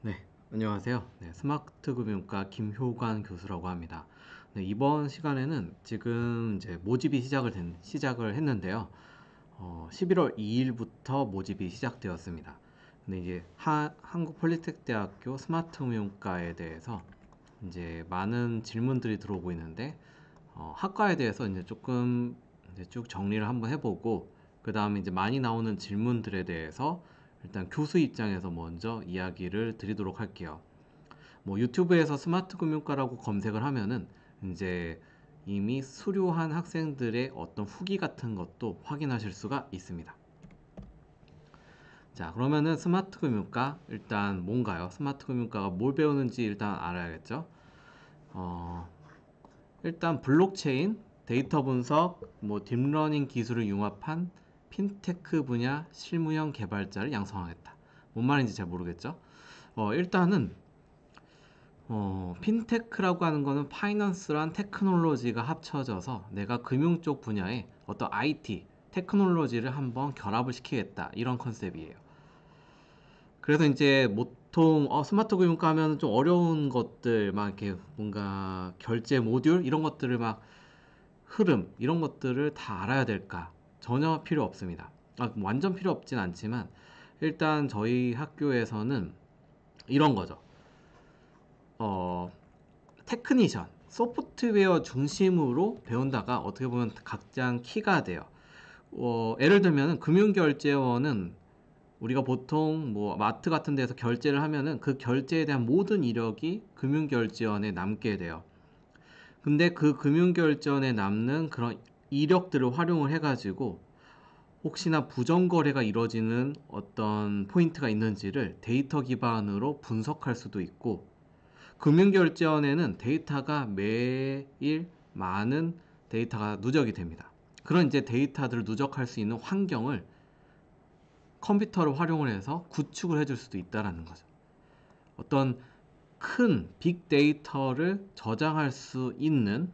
네, 안녕하세요. 네, 스마트금융과 김효관 교수라고 합니다. 네, 이번 시간에는 지금 이제 모집이 시작을 했는데요. 11월 2일부터 모집이 시작되었습니다. 근데 이제 한국폴리텍대학교 스마트금융과에 대해서 이제 많은 질문들이 들어오고 있는데, 학과에 대해서 이제 조금 이제 쭉 정리를 한번 해보고, 그 다음에 이제 많이 나오는 질문들에 대해서 일단 교수 입장에서 먼저 이야기를 드리도록 할게요. 뭐 유튜브에서 스마트 금융과라고 검색을 하면은 이제 이미 수료한 학생들의 어떤 후기 같은 것도 확인하실 수가 있습니다. 자, 그러면은 스마트 금융과 일단 뭔가요? 스마트 금융과가 뭘 배우는지 일단 알아야겠죠? 어, 일단 블록체인, 데이터 분석, 뭐 딥러닝 기술을 융합한 핀테크 분야 실무형 개발자를 양성하겠다. 뭔 말인지 잘 모르겠죠? 일단은 핀테크라고 하는 거는 파이낸스란 테크놀로지가 합쳐져서 내가 금융 쪽 분야에 어떤 IT, 테크놀로지를 한번 결합을 시키겠다. 이런 컨셉이에요. 그래서 이제 보통 스마트 금융과 하면 좀 어려운 것들, 막 이렇게 뭔가 결제 모듈 이런 것들을 막 흐름 이런 것들을 다 알아야 될까? 전혀 필요 없습니다. 완전 필요 없진 않지만 일단 저희 학교에서는 이런 거죠. 어, 테크니션, 소프트웨어 중심으로 배운다가 어떻게 보면 각장 키가 돼요. 예를 들면 금융결제원은 우리가 보통 뭐 마트 같은 데서 결제를 하면은 그 결제에 대한 모든 이력이 금융결제원에 남게 돼요. 근데 그 금융결제원에 남는 그런 이력들을 활용을 해가지고 혹시나 부정거래가 이루어지는 어떤 포인트가 있는지를 데이터 기반으로 분석할 수도 있고, 금융결제원에는 데이터가 매일 많은 데이터가 누적이 됩니다. 그런 이제 데이터들을 누적할 수 있는 환경을 컴퓨터를 활용을 해서 구축을 해줄 수도 있다라는 거죠. 어떤 큰 빅데이터를 저장할 수 있는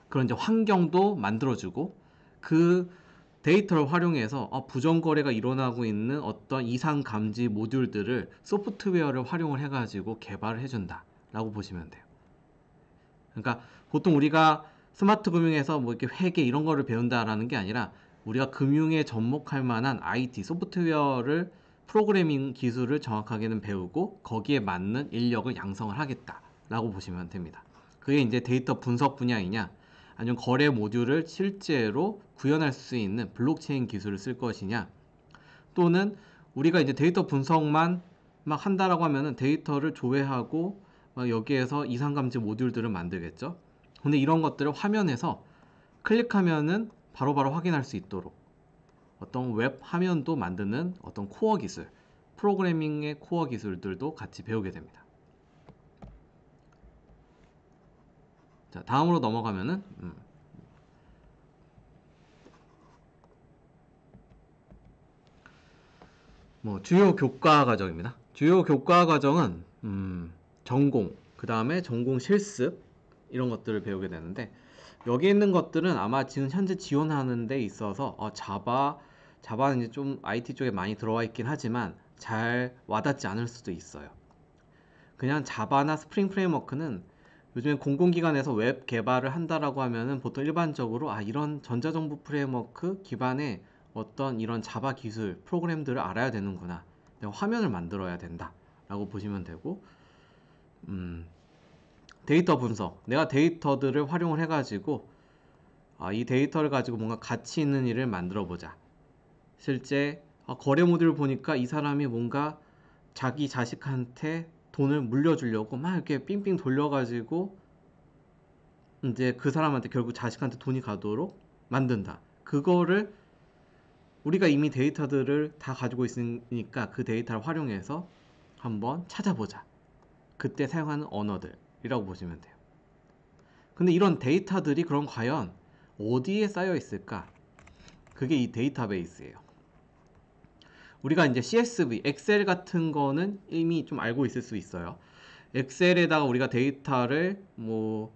그런 이제 환경도 만들어주고, 그 데이터를 활용해서 부정거래가 일어나고 있는 어떤 이상 감지 모듈들을 소프트웨어를 활용을 해가지고 개발을 해준다 라고 보시면 돼요. 그러니까 보통 우리가 스마트 금융에서 뭐 이렇게 회계 이런 거를 배운다라는 게 아니라 우리가 금융에 접목할 만한 IT 소프트웨어를 프로그래밍 기술을 정확하게는 배우고 거기에 맞는 인력을 양성을 하겠다라고 보시면 됩니다. 그게 이제 데이터 분석 분야이냐 아니면 거래 모듈을 실제로 구현할 수 있는 블록체인 기술을 쓸 것이냐, 또는 우리가 이제 데이터 분석만 막 한다라고 하면은 데이터를 조회하고 막 여기에서 이상감지 모듈들을 만들겠죠. 근데 이런 것들을 화면에서 클릭하면은 바로바로 확인할 수 있도록 어떤 웹 화면도 만드는 어떤 코어 기술, 프로그래밍의 코어 기술들도 같이 배우게 됩니다. 자, 다음으로 넘어가면은 뭐 주요 교과 과정입니다. 주요 교과 과정은 전공, 그 다음에 전공 실습 이런 것들을 배우게 되는데, 여기 있는 것들은 아마 지금 현재 지원하는 데 있어서 자바는 이제 좀 IT 쪽에 많이 들어와 있긴 하지만 잘 와닿지 않을 수도 있어요. 그냥 자바나 스프링 프레임워크는 요즘에 공공기관에서 웹 개발을 한다라고 하면은 보통 일반적으로 이런 전자정부 프레임워크 기반의 어떤 이런 자바 기술 프로그램들을 알아야 되는구나, 내가 화면을 만들어야 된다 라고 보시면 되고, 음, 데이터 분석, 내가 데이터들을 활용을 해가지고 이 데이터를 가지고 뭔가 가치 있는 일을 만들어 보자. 실제 거래 모듈 보니까 이 사람이 뭔가 자기 자식한테 돈을 물려주려고 막 이렇게 삥삥 돌려가지고 이제 그 사람한테 결국 자식한테 돈이 가도록 만든다. 그거를 우리가 이미 데이터들을 다 가지고 있으니까 그 데이터를 활용해서 한번 찾아보자. 그때 사용하는 언어들이라고 보시면 돼요. 근데 이런 데이터들이 그럼 과연 어디에 쌓여 있을까? 그게 이 데이터베이스예요. 우리가 이제 CSV, 엑셀 같은 거는 이미 좀 알고 있을 수 있어요. 엑셀에다가 우리가 데이터를 뭐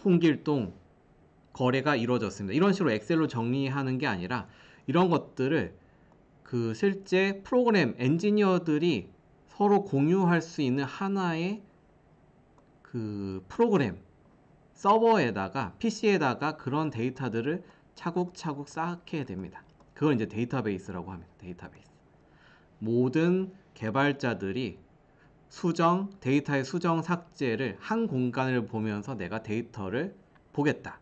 홍길동 거래가 이루어졌습니다, 이런 식으로 엑셀로 정리하는 게 아니라, 이런 것들을 그 실제 프로그램 엔지니어들이 서로 공유할 수 있는 하나의 그 프로그램 서버에다가 PC에다가 그런 데이터들을 차곡차곡 쌓게 됩니다. 그걸 이제 데이터베이스라고 합니다. 데이터베이스. 모든 개발자들이 데이터의 수정 삭제를 한 공간을 보면서 내가 데이터를 보겠다.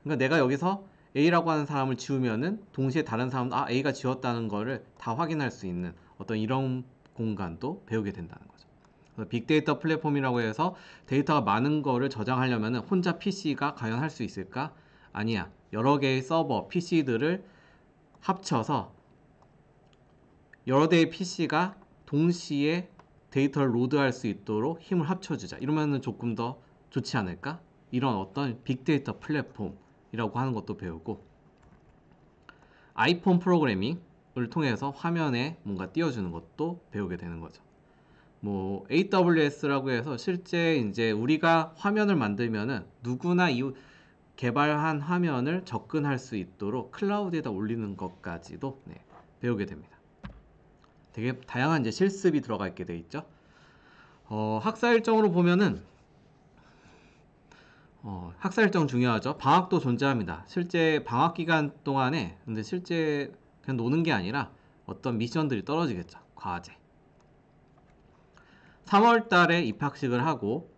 그러니까 내가 여기서 A라고 하는 사람을 지우면은 동시에 다른 사람도 A가 지웠다는 거를 다 확인할 수 있는 어떤 이런 공간도 배우게 된다는 거죠. 그래서 빅데이터 플랫폼이라고 해서 데이터가 많은 거를 저장하려면 혼자 PC가 과연 할 수 있을까? 아니야. 여러 개의 서버, PC들을 합쳐서 여러 대의 PC가 동시에 데이터를 로드할 수 있도록 힘을 합쳐주자. 이러면은 조금 더 좋지 않을까? 이런 어떤 빅데이터 플랫폼이라고 하는 것도 배우고, 아이폰 프로그래밍을 통해서 화면에 뭔가 띄워주는 것도 배우게 되는 거죠. 뭐 AWS라고 해서 실제 이제 우리가 화면을 만들면은 누구나 이 개발한 화면을 접근할 수 있도록 클라우드에다 올리는 것까지도 배우게 됩니다. 되게 다양한 이제 실습이 들어가 있게 돼 있죠. 학사 일정으로 보면은 학사 일정 중요하죠. 방학도 존재합니다. 실제 방학 기간 동안에 근데 실제 그냥 노는 게 아니라 어떤 미션들이 떨어지겠죠. 과제. 3월 달에 입학식을 하고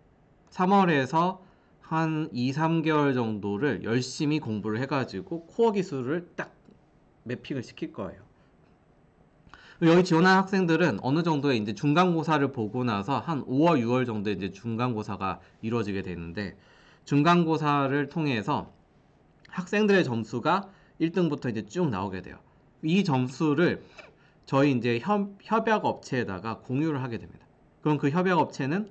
3월에서 한 2, 3개월 정도를 열심히 공부를 해가지고 코어 기술을 딱 매핑을 시킬 거예요. 여기 지원한 학생들은 어느 정도의 이제 중간고사를 보고 나서 한 5월, 6월 정도에 이제 중간고사가 이루어지게 되는데, 중간고사를 통해서 학생들의 점수가 1등부터 이제 쭉 나오게 돼요. 이 점수를 저희 이제 협약 업체에다가 공유를 하게 됩니다. 그럼 그 협약 업체는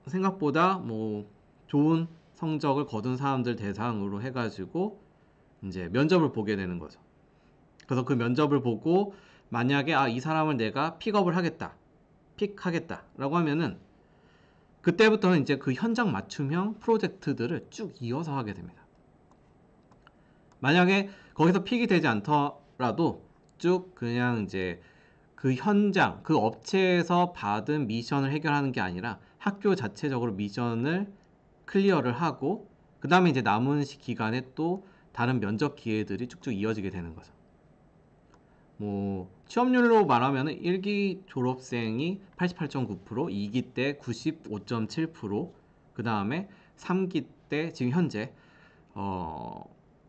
생각보다 뭐 좋은 성적을 거둔 사람들 대상으로 해가지고 이제 면접을 보게 되는 거죠. 그래서 그 면접을 보고 만약에 이 사람을 내가 픽업을 하겠다, 픽하겠다라고 하면은 그때부터는 이제 그 현장 맞춤형 프로젝트들을 쭉 이어서 하게 됩니다. 만약에 거기서 픽이 되지 않더라도 쭉 그냥 이제 그 현장, 그 업체에서 받은 미션을 해결하는 게 아니라 학교 자체적으로 미션을 클리어를 하고 그 다음에 이제 남은 기간에 또 다른 면접 기회들이 쭉쭉 이어지게 되는 거죠. 뭐 취업률로 말하면 1기 졸업생이 88.9%, 2기 때 95.7%, 그 다음에 3기 때 지금 현재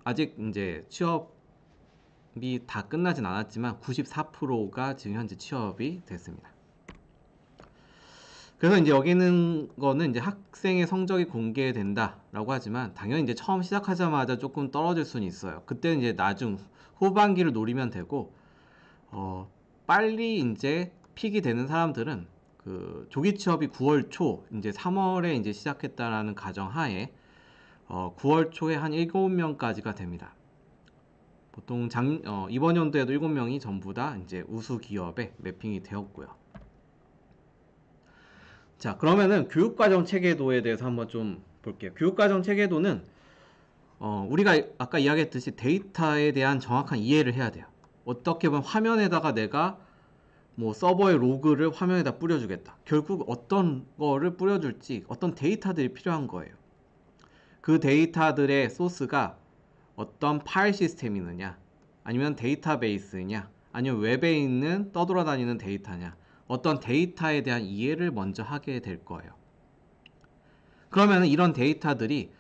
아직 이제 취업이 다 끝나진 않았지만 94%가 지금 현재 취업이 됐습니다. 그래서 이제 여기는 거는 이제 학생의 성적이 공개된다라고 하지만 당연히 이제 처음 시작하자마자 조금 떨어질 수는 있어요. 그때는 이제 나중 후반기를 노리면 되고, 빨리 이제 픽이 되는 사람들은 그 조기 취업이 9월 초, 이제 3월에 이제 시작했다라는 가정하에 9월 초에 한 7명까지가 됩니다. 보통 이번 연도에도 7명이 전부 다 이제 우수 기업에 매핑이 되었고요. 자, 그러면은 교육과정 체계도에 대해서 한번 좀 볼게요. 교육과정 체계도는 우리가 아까 이야기했듯이 데이터에 대한 정확한 이해를 해야 돼요. 어떻게 보면 화면에다가 내가 뭐 서버의 로그를 화면에다 뿌려주겠다. 결국 어떤 거를 뿌려줄지 어떤 데이터들이 필요한 거예요. 그 데이터들의 소스가 어떤 파일 시스템이느냐, 아니면 데이터베이스냐, 아니면 웹에 있는 떠돌아다니는 데이터냐, 어떤 데이터에 대한 이해를 먼저 하게 될 거예요. 그러면 이런 데이터들이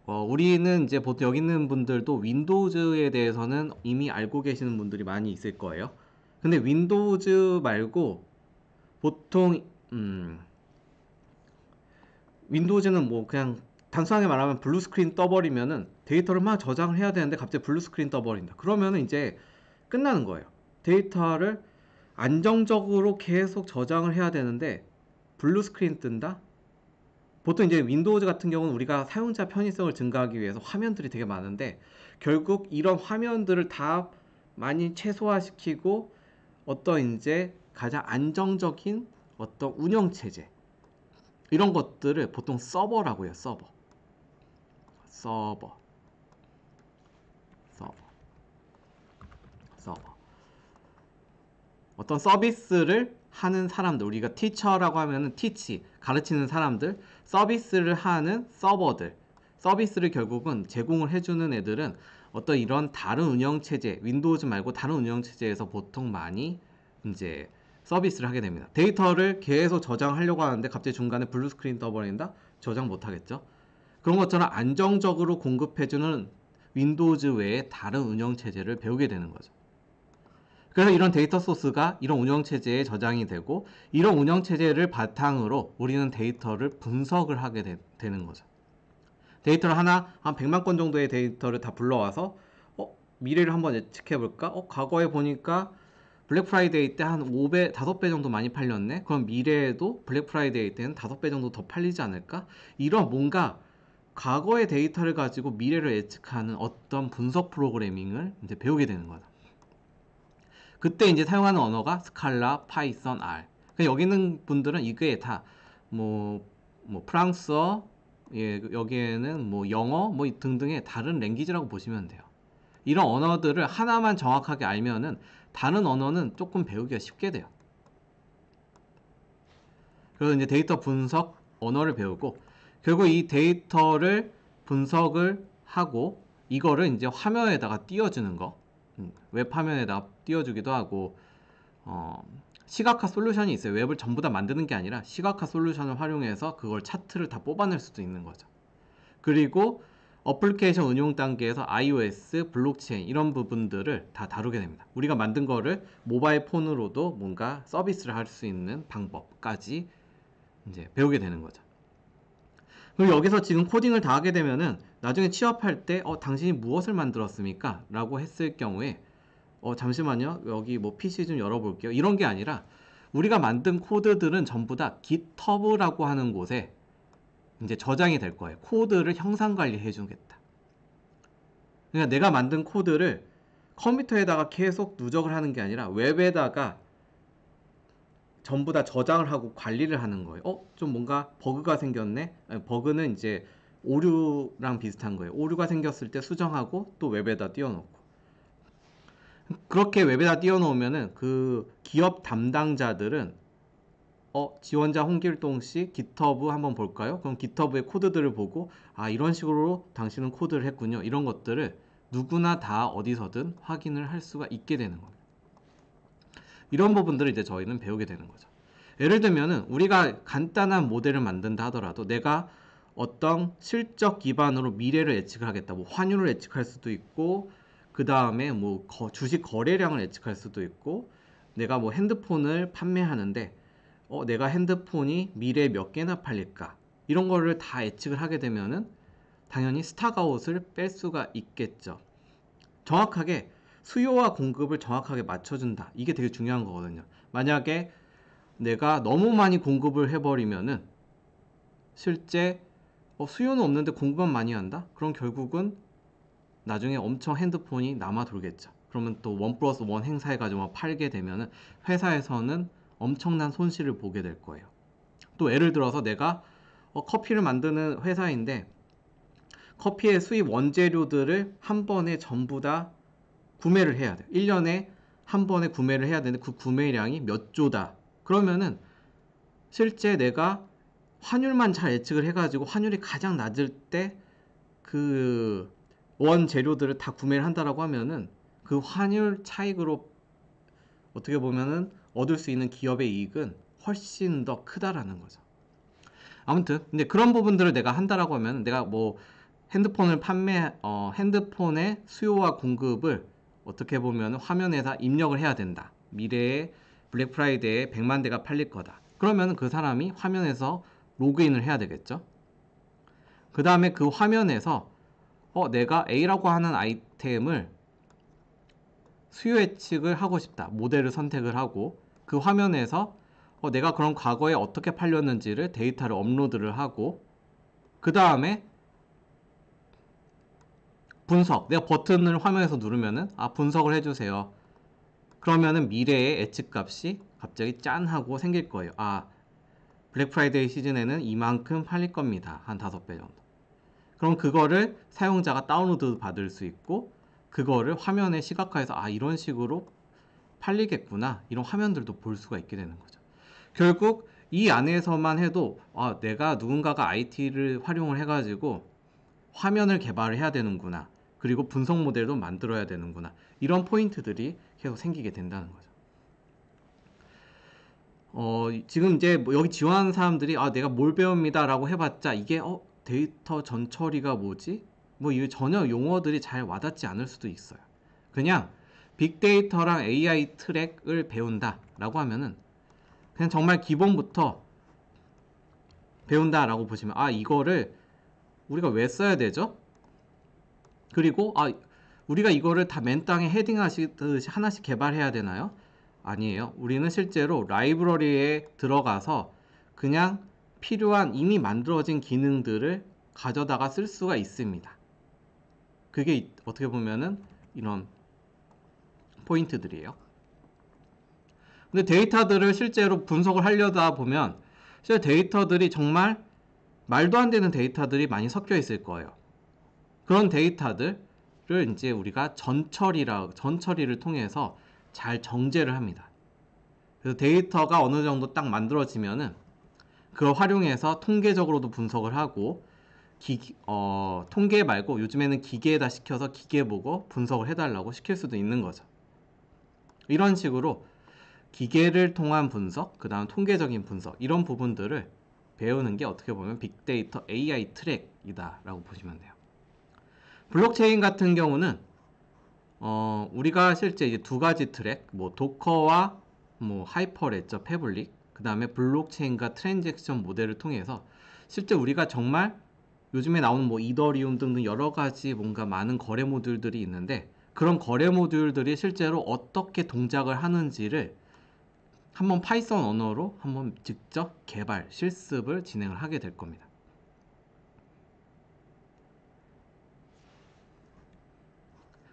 우리는 이제 보통 여기 있는 분들도 윈도우즈에 대해서는 이미 알고 계시는 분들이 많이 있을 거예요. 근데 윈도우즈 말고 보통 윈도우즈는 뭐 그냥 단순하게 말하면 블루 스크린 떠버리면은 데이터를 막 저장을 해야 되는데 갑자기 블루 스크린 떠버린다. 그러면은 이제 끝나는 거예요. 데이터를 안정적으로 계속 저장을 해야 되는데 블루 스크린 뜬다? 보통 이제 윈도우즈 같은 경우는 우리가 사용자 편의성을 증가하기 위해서 화면들이 되게 많은데 결국 이런 화면들을 다 많이 최소화시키고 어떤 이제 가장 안정적인 어떤 운영 체제 이런 것들을 보통 서버라고 해요. 서버. 서버. 서버. 서버. 어떤 서비스를 하는 사람들, 우리가 티처라고 하면은 티치, 가르치는 사람들, 서비스를 하는 서버들, 서비스를 결국은 제공을 해주는 애들은 어떤 이런 다른 운영체제, 윈도우즈 말고 다른 운영체제에서 보통 많이 이제 서비스를 하게 됩니다. 데이터를 계속 저장하려고 하는데 갑자기 중간에 블루 스크린 떠버린다? 저장 못 하겠죠? 그런 것처럼 안정적으로 공급해주는 윈도우즈 외에 다른 운영체제를 배우게 되는 거죠. 그래서 이런 데이터 소스가 이런 운영체제에 저장이 되고, 이런 운영체제를 바탕으로 우리는 데이터를 분석을 하게 되는 거죠. 데이터를 한 100만 건 정도의 데이터를 다 불러와서 미래를 한번 예측해 볼까? 과거에 보니까 블랙 프라이데이 때 한 5배, 5배 정도 많이 팔렸네? 그럼 미래에도 블랙 프라이데이 때는 5배 정도 더 팔리지 않을까? 이런 뭔가 과거의 데이터를 가지고 미래를 예측하는 어떤 분석 프로그래밍을 이제 배우게 되는 거다. 그때 이제 사용하는 언어가 스칼라, 파이썬, R. 여기 있는 분들은 이게 다 프랑스어, 예, 여기에는 영어, 등등의 다른 랭귀지라고 보시면 돼요. 이런 언어들을 하나만 정확하게 알면은 다른 언어는 조금 배우기가 쉽게 돼요. 그래서 이제 데이터 분석 언어를 배우고, 결국 이 데이터를 분석을 하고 이거를 이제 화면에다가 띄워주는 거, 웹 화면에다가 띄워주기도 하고, 시각화 솔루션이 있어요. 웹을 전부 다 만드는 게 아니라 시각화 솔루션을 활용해서 그걸 차트를 다 뽑아낼 수도 있는 거죠. 그리고 어플리케이션 운용 단계에서 iOS, 블록체인 이런 부분들을 다 다루게 됩니다. 우리가 만든 거를 모바일 폰으로도 뭔가 서비스를 할 수 있는 방법까지 이제 배우게 되는 거죠. 그리고 여기서 지금 코딩을 다 하게 되면은 나중에 취업할 때 당신이 무엇을 만들었습니까? 라고 했을 경우에 잠시만요. 여기 PC 좀 열어볼게요. 이런 게 아니라 우리가 만든 코드들은 전부 다 GitHub라고 하는 곳에 이제 저장이 될 거예요. 코드를 형상 관리해 주겠다. 그러니까 내가 만든 코드를 컴퓨터에다가 계속 누적을 하는 게 아니라 웹에다가 전부 다 저장을 하고 관리를 하는 거예요. 좀 뭔가 버그가 생겼네? 아니, 버그는 이제 오류랑 비슷한 거예요. 오류가 생겼을 때 수정하고 또 웹에다 띄워놓고. 그렇게 웹에다 띄워놓으면은 그 기업 담당자들은 지원자 홍길동 씨 GitHub 한번 볼까요? 그럼 GitHub의 코드들을 보고 이런 식으로 당신은 코드를 했군요. 이런 것들을 누구나 다 어디서든 확인을 할 수가 있게 되는 겁니다. 이런 부분들을 이제 저희는 배우게 되는 거죠. 예를 들면은 우리가 간단한 모델을 만든다 하더라도 내가 어떤 실적 기반으로 미래를 예측을 하겠다. 환율을 예측할 수도 있고, 그 다음에 주식 거래량을 예측할 수도 있고, 내가 핸드폰을 판매하는데 내가 핸드폰이 미래에 몇 개나 팔릴까? 이런 거를 다 예측을 하게 되면은 당연히 스탁아웃을 뺄 수가 있겠죠. 정확하게 수요와 공급을 정확하게 맞춰준다. 이게 되게 중요한 거거든요. 만약에 내가 너무 많이 공급을 해버리면은 실제 수요는 없는데 공급만 많이 한다? 그럼 결국은 나중에 엄청 핸드폰이 남아 돌겠죠. 그러면 또 1+1 행사해가지고 팔게 되면은 회사에서는 엄청난 손실을 보게 될 거예요. 또 예를 들어서 내가 커피를 만드는 회사인데 커피의 수입 원재료들을 한 번에 전부 다 구매를 해야 돼요. 1년에 한 번에 구매를 해야 되는데 그 구매량이 몇 조다. 그러면은 실제 내가 환율만 잘 예측을 해가지고 환율이 가장 낮을 때 그 원재료들을 다 구매를 한다라고 하면은 그 환율 차익으로 어떻게 보면은 얻을 수 있는 기업의 이익은 훨씬 더 크다라는 거죠. 아무튼 근데 그런 부분들을 내가 한다라고 하면 내가 핸드폰을 핸드폰의 수요와 공급을 어떻게 보면 화면에다 입력을 해야 된다. 미래에 블랙 프라이데이에 100만 대가 팔릴 거다. 그러면 그 사람이 화면에서 로그인을 해야 되겠죠. 그 다음에 그 화면에서 내가 A라고 하는 아이템을 수요 예측을 하고 싶다. 모델을 선택을 하고 그 화면에서 내가 그럼 과거에 어떻게 팔렸는지를 데이터를 업로드를 하고 그 다음에 분석. 내가 버튼을 화면에서 누르면은 분석을 해주세요. 그러면은 미래의 예측값이 갑자기 짠 하고 생길 거예요. 블랙 프라이데이 시즌에는 이만큼 팔릴 겁니다. 한 5배 정도. 그럼 그거를 사용자가 다운로드 받을 수 있고 그거를 화면에 시각화해서 이런 식으로 팔리겠구나, 이런 화면들도 볼 수가 있게 되는 거죠. 결국 이 안에서만 해도 내가 누군가가 IT를 활용을 해가지고 화면을 개발을 해야 되는구나, 그리고 분석 모델도 만들어야 되는구나, 이런 포인트들이 계속 생기게 된다는 거죠. 지금 이제 뭐 여기 지원하는 사람들이 내가 뭘 배웁니다 라고 해봤자 이게 데이터 전처리가 뭐지? 뭐 이 전혀 용어들이 잘 와닿지 않을 수도 있어요. 그냥 빅데이터랑 AI 트랙을 배운다 라고 하면은 그냥 정말 기본부터 배운다 라고 보시면 이거를 우리가 왜 써야 되죠? 그리고 우리가 이거를 다 맨 땅에 헤딩하시듯이 하나씩 개발해야 되나요? 아니에요. 우리는 실제로 라이브러리에 들어가서 그냥 필요한 이미 만들어진 기능들을 가져다가 쓸 수가 있습니다. 그게 어떻게 보면은 이런 포인트들이에요. 근데 데이터들을 실제로 분석을 하려다 보면 실제 데이터들이 정말 말도 안 되는 데이터들이 많이 섞여 있을 거예요. 그런 데이터들을 이제 우리가 전처리를 통해서 잘 정제를 합니다. 그래서 데이터가 어느 정도 딱 만들어지면은 그걸 활용해서 통계적으로도 분석을 하고 통계 말고 요즘에는 기계에다 시켜서 기계 보고 분석을 해달라고 시킬 수도 있는 거죠. 이런 식으로 기계를 통한 분석, 그 다음 통계적인 분석, 이런 부분들을 배우는 게 어떻게 보면 빅데이터 AI 트랙이다 라고 보시면 돼요. 블록체인 같은 경우는 우리가 실제 이제 두 가지 트랙, 뭐 도커와 뭐 하이퍼레저 패블릭, 그 다음에 블록체인과 트랜잭션 모델을 통해서 실제 우리가 정말 요즘에 나오는 뭐 이더리움 등등 여러 가지 뭔가 많은 거래 모듈들이 있는데, 그런 거래 모듈들이 실제로 어떻게 동작을 하는지를 한번 파이썬 언어로 한번 직접 개발, 실습을 진행을 하게 될 겁니다.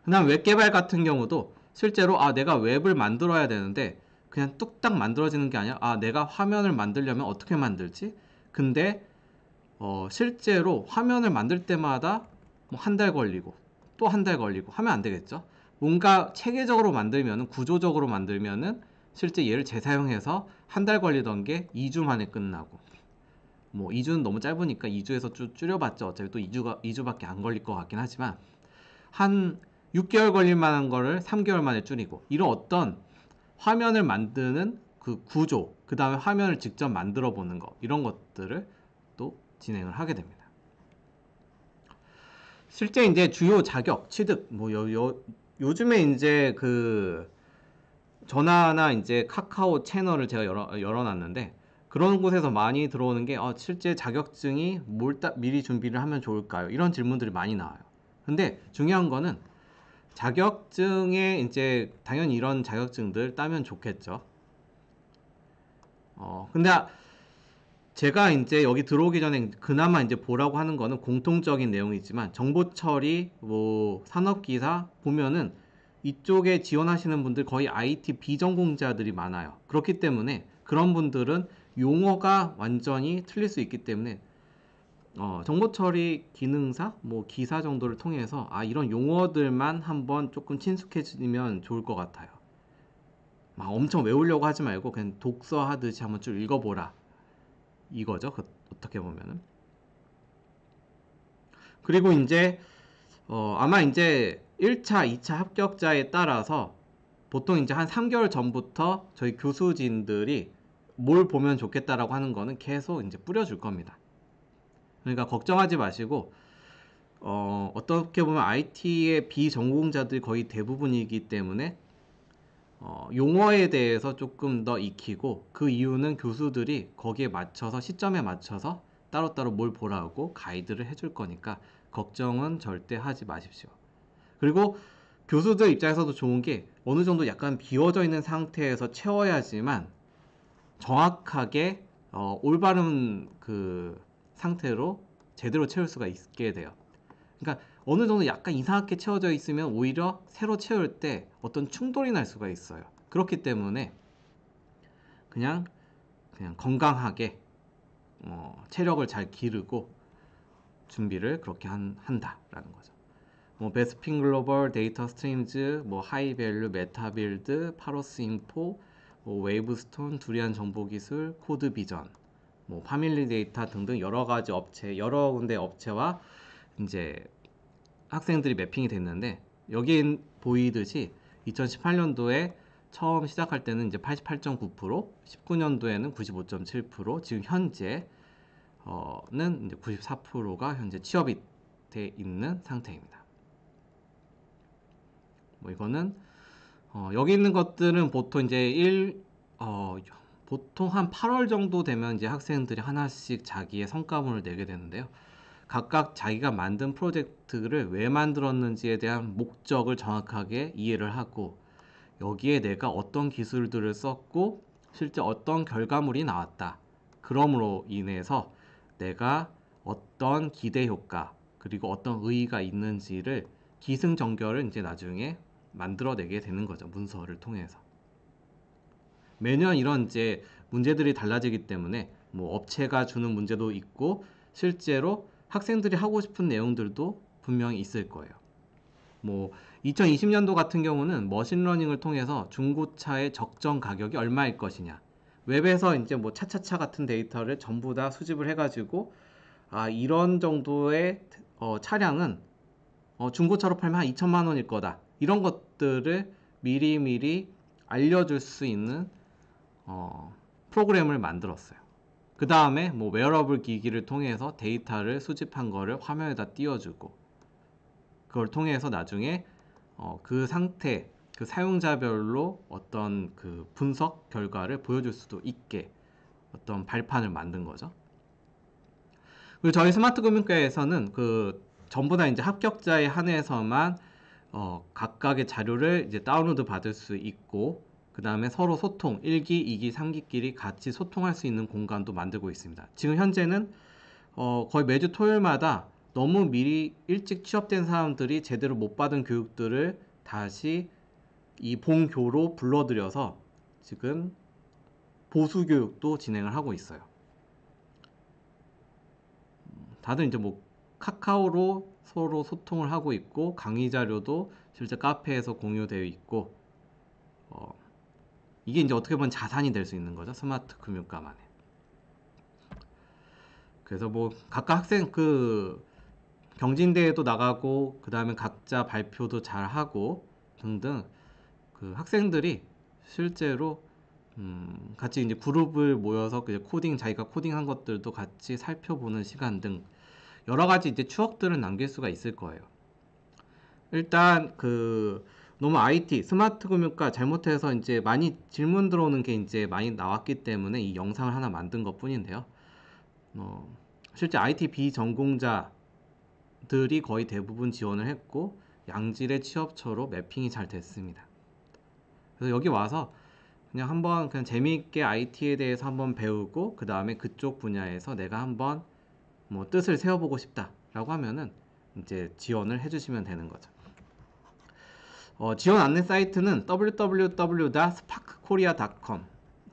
그다음 웹 개발 같은 경우도 실제로 내가 웹을 만들어야 되는데 그냥 뚝딱 만들어지는 게 아니라 내가 화면을 만들려면 어떻게 만들지? 근데 실제로 화면을 만들 때마다 뭐 한 달 걸리고 또 한 달 걸리고 하면 안 되겠죠? 뭔가 체계적으로 만들면은, 구조적으로 만들면은 실제 얘를 재사용해서 한 달 걸리던 게 2주 만에 끝나고, 뭐 2주는 너무 짧으니까 2주에서 줄여봤자 어차피 또 2주밖에 안 걸릴 것 같긴 하지만 한 6개월 걸릴 만한 거를 3개월 만에 줄이고, 이런 어떤 화면을 만드는 그 구조, 그 다음에 화면을 직접 만들어 보는 거, 이런 것들을 또 진행을 하게 됩니다. 실제 이제 주요 자격, 취득, 뭐 요즘에 이제 그 전화나 이제 카카오 채널을 제가 열어놨는데, 그런 곳에서 많이 들어오는 게 실제 자격증이 미리 준비를 하면 좋을까요? 이런 질문들이 많이 나와요. 근데 중요한 거는 자격증에 이제 당연히 이런 자격증들 따면 좋겠죠. 근데 제가 이제 여기 들어오기 전에 그나마 이제 보라고 하는 거는 공통적인 내용이지만, 정보 처리, 뭐 산업기사 보면은 이쪽에 지원하시는 분들 거의 IT 비전공자들이 많아요. 그렇기 때문에 그런 분들은 용어가 완전히 틀릴 수 있기 때문에 정보 처리 기능사, 뭐 기사 정도를 통해서 이런 용어들만 한번 조금 친숙해지면 좋을 것 같아요. 막 엄청 외우려고 하지 말고 그냥 독서 하듯이 한번 쭉 읽어보라, 이거죠. 어떻게 보면은. 그리고 이제 아마 이제 1차, 2차 합격자에 따라서 보통 이제 한 3개월 전부터 저희 교수진들이 뭘 보면 좋겠다라고 하는 거는 계속 이제 뿌려줄 겁니다. 그러니까 걱정하지 마시고, 어떻게 보면 IT의 비전공자들이 거의 대부분이기 때문에 용어에 대해서 조금 더 익히고, 그 이유는 교수들이 거기에 맞춰서, 시점에 맞춰서 따로따로 뭘 보라고 가이드를 해줄 거니까 걱정은 절대 하지 마십시오. 그리고 교수들 입장에서도 좋은 게 어느 정도 약간 비워져 있는 상태에서 채워야지만 정확하게 올바른 그 상태로 제대로 채울 수가 있게 돼요. 그러니까 어느 정도 약간 이상하게 채워져 있으면 오히려 새로 채울 때 어떤 충돌이 날 수가 있어요. 그렇기 때문에 그냥 건강하게 체력을 잘 기르고 준비를 그렇게 한다라는 거죠. 뭐 베스핀 글로벌, 데이터 스트림즈, 뭐 하이밸류, 메타빌드, 파로스 인포, 뭐 웨이브스톤, 두리안 정보기술, 코드비전, 뭐 파밀리 데이터 등등 여러 가지 업체, 여러 군데 업체와 이제 학생들이 매핑이 됐는데, 여기 보이듯이 2018년도에 처음 시작할 때는 이제 88.9%, 19년도에는 95.7%, 지금 현재 는 이제 94%가 현재 취업이 돼 있는 상태입니다. 뭐 이거는 여기 있는 것들은 보통 이제 보통 한 8월 정도 되면 이제 학생들이 하나씩 자기의 성과물을 내게 되는데요. 각각 자기가 만든 프로젝트를 왜 만들었는지에 대한 목적을 정확하게 이해를 하고, 여기에 내가 어떤 기술들을 썼고 실제 어떤 결과물이 나왔다, 그럼으로 인해서 내가 어떤 기대 효과 그리고 어떤 의의가 있는지를 기승전결을 이제 나중에 만들어내게 되는 거죠. 문서를 통해서. 매년 이런 이제 문제들이 달라지기 때문에 뭐 업체가 주는 문제도 있고 실제로 학생들이 하고 싶은 내용들도 분명히 있을 거예요. 뭐 2020년도 같은 경우는 머신러닝을 통해서 중고차의 적정 가격이 얼마일 것이냐, 웹에서 이제 뭐 차차차 같은 데이터를 전부 다 수집을 해가지고 이런 정도의 차량은 중고차로 팔면 한 2천만 원일 거다, 이런 것들을 미리미리 알려줄 수 있는 프로그램을 만들었어요. 그 다음에 뭐 웨어러블 기기를 통해서 데이터를 수집한 거를 화면에다 띄워주고, 그걸 통해서 나중에 그 상태, 그 사용자별로 어떤 그 분석 결과를 보여줄 수도 있게 어떤 발판을 만든 거죠. 그리고 저희 스마트 금융과에서는 그 전부 다 이제 합격자에 한해서만 각각의 자료를 이제 다운로드 받을 수 있고, 그 다음에 서로 소통, 1기, 2기, 3기끼리 같이 소통할 수 있는 공간도 만들고 있습니다. 지금 현재는 거의 매주 토요일마다 너무 미리 일찍 취업된 사람들이 제대로 못 받은 교육들을 다시 이 본교로 불러들여서 지금 보수 교육도 진행을 하고 있어요. 다들 이제 뭐 카카오로 서로 소통을 하고 있고, 강의 자료도 실제 카페에서 공유되어 있고, 이게 이제 어떻게 보면 자산이 될 수 있는 거죠. 스마트 금융과만에. 그래서 뭐 각각 학생 그 경진대회도 나가고, 그 다음에 각자 발표도 잘 하고 등등, 그 학생들이 실제로 같이 이제 그룹을 모여서 자기가 코딩한 것들도 같이 살펴보는 시간 등 여러 가지 이제 추억들을 남길 수가 있을 거예요. 일단 너무 IT 스마트 금융과 잘못해서 이제 많이 질문 들어오는 게 이제 많이 나왔기 때문에 이 영상을 하나 만든 것 뿐인데요. 실제 IT 비전공자들이 거의 대부분 지원을 했고, 양질의 취업처로 매핑이 잘 됐습니다. 그래서 여기 와서 그냥 한번 그냥 재미있게 IT에 대해서 한번 배우고, 그 다음에 그쪽 분야에서 내가 한번 뭐 뜻을 세워보고 싶다라고 하면은 이제 지원을 해주시면 되는 거죠. 지원 안내 사이트는 www.sparkkorea.com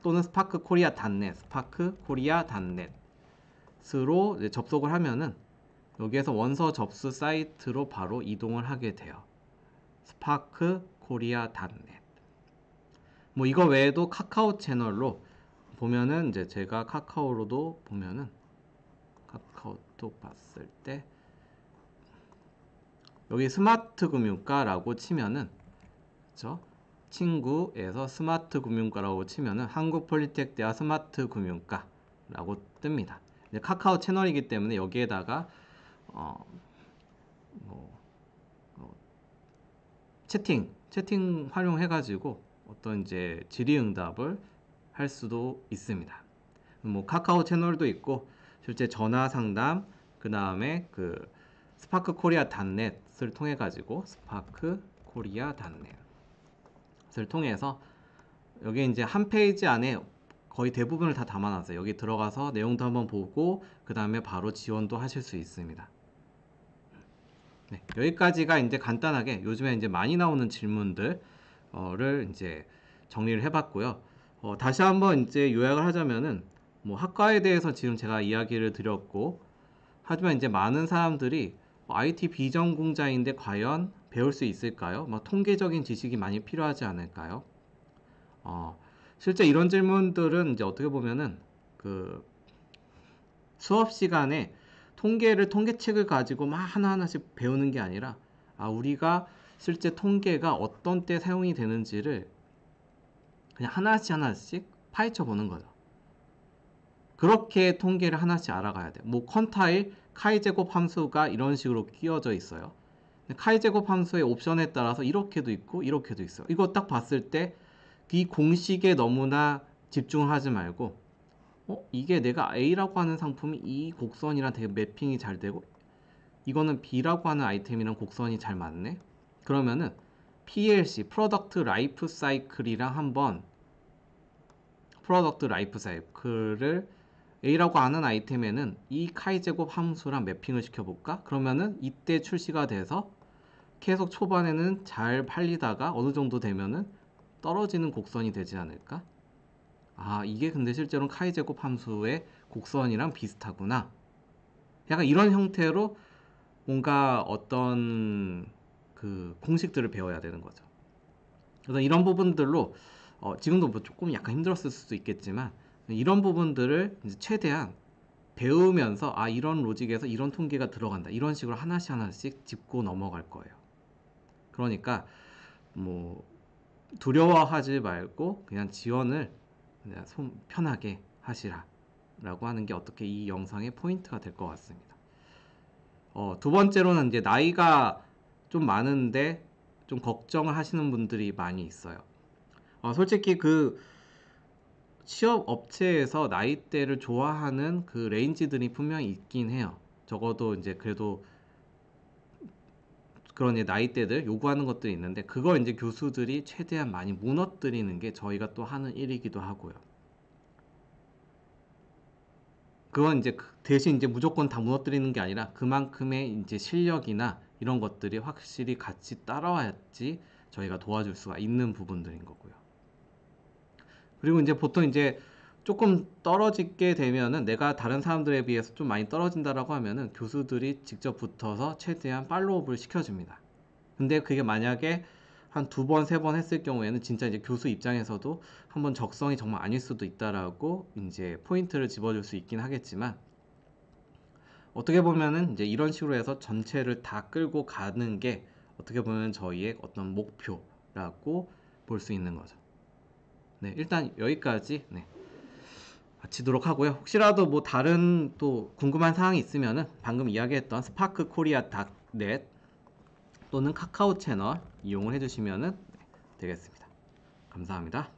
또는 sparkkorea.net, sparkkorea.net으로 접속을 하면은 여기에서 원서 접수 사이트로 바로 이동을 하게 돼요. sparkkorea.net. 뭐 이거 외에도 카카오 채널로 보면은 이제 제가 카카오로도 보면은 카카오톡 봤을 때 여기 스마트 금융과라고 치면은, 그렇죠? 친구에서 스마트 금융과라고 치면은 한국폴리텍대학 스마트 금융과라고 뜹니다. 카카오 채널이기 때문에 여기에다가 채팅 활용해가지고 어떤 이제 질의응답을 할 수도 있습니다. 뭐 카카오 채널도 있고, 실제 전화 상담, 그 다음에 스파크코리아.net을 통해 가지고 스파크코리아.net을 통해서 여기 이제 한 페이지 안에 거의 대부분을 다 담아놨어요. 여기 들어가서 내용도 한번 보고 그 다음에 바로 지원도 하실 수 있습니다. 네, 여기까지가 이제 간단하게 요즘에 이제 많이 나오는 질문들을 이제 정리를 해봤고요. 다시 한번 이제 요약을 하자면은 뭐 학과에 대해서 지금 제가 이야기를 드렸고, 하지만 이제 많은 사람들이 IT 비전공자인데 과연 배울 수 있을까요? 막 통계적인 지식이 많이 필요하지 않을까요? 어, 실제 이런 질문들은 이제 어떻게 보면은 그 수업 시간에 통계책을 가지고 막 하나하나씩 배우는 게 아니라 우리가 실제 통계가 어떤 때 사용이 되는지를 그냥 하나씩 하나씩 파헤쳐 보는 거죠. 그렇게 통계를 하나씩 알아가야 돼. 뭐 퀀타일 카이 제곱 함수가 이런 식으로 끼워져 있어요. 카이 제곱 함수의 옵션에 따라서 이렇게도 있고 이렇게도 있어요. 이거 딱 봤을 때 이 공식에 너무나 집중을 하지 말고 이게 내가 A라고 하는 상품이 이 곡선이랑 되게 매핑이 잘 되고 이거는 B라고 하는 아이템이랑 곡선이 잘 맞네. 그러면은 PLC 프로덕트 라이프 사이클이랑 한번 프로덕트 라이프 사이클을 A라고 하는 아이템에는 이 카이 제곱 함수랑 매핑을 시켜볼까? 그러면은 이때 출시가 돼서 계속 초반에는 잘 팔리다가 어느 정도 되면은 떨어지는 곡선이 되지 않을까? 이게 근데 실제로는 카이 제곱 함수의 곡선이랑 비슷하구나. 약간 이런 형태로 뭔가 어떤 그 공식들을 배워야 되는 거죠. 그래서 이런 부분들로 지금도 뭐 조금 약간 힘들었을 수도 있겠지만 이런 부분들을 이제 최대한 배우면서 이런 로직에서 이런 통계가 들어간다. 이런 식으로 하나씩 하나씩 짚고 넘어갈 거예요. 그러니까 뭐 두려워하지 말고 그냥 지원을 그냥 편하게 하시라 라고 하는 게 어떻게 이 영상의 포인트가 될 것 같습니다. 두 번째로는 이제 나이가 좀 많은데 좀 걱정을 하시는 분들이 많이 있어요. 솔직히 그 취업 업체에서 나이대를 좋아하는 그 레인지들이 분명히 있긴 해요. 적어도 이제 그래도 그런 이제 나이대들 요구하는 것들이 있는데 그걸 이제 교수들이 최대한 많이 무너뜨리는 게 저희가 또 하는 일이기도 하고요. 그건 이제 대신 이제 무조건 다 무너뜨리는 게 아니라 그만큼의 이제 실력이나 이런 것들이 확실히 같이 따라와야지 저희가 도와줄 수가 있는 부분들인 거고요. 그리고 이제 보통 이제 조금 떨어지게 되면은 내가 다른 사람들에 비해서 좀 많이 떨어진다라고 하면은 교수들이 직접 붙어서 최대한 팔로우업을 시켜줍니다. 근데 그게 만약에 한 두 번, 세 번 했을 경우에는 진짜 이제 교수 입장에서도 한번 적성이 정말 아닐 수도 있다라고 이제 포인트를 집어줄 수 있긴 하겠지만 어떻게 보면은 이제 이런 식으로 해서 전체를 다 끌고 가는 게 어떻게 보면 저희의 어떤 목표라고 볼 수 있는 거죠. 네, 일단 여기까지 마치도록 하고요. 혹시라도 뭐 다른 또 궁금한 사항이 있으면은 방금 이야기했던 sparkkorea.net 또는 카카오 채널 이용을 해주시면 되겠습니다. 감사합니다.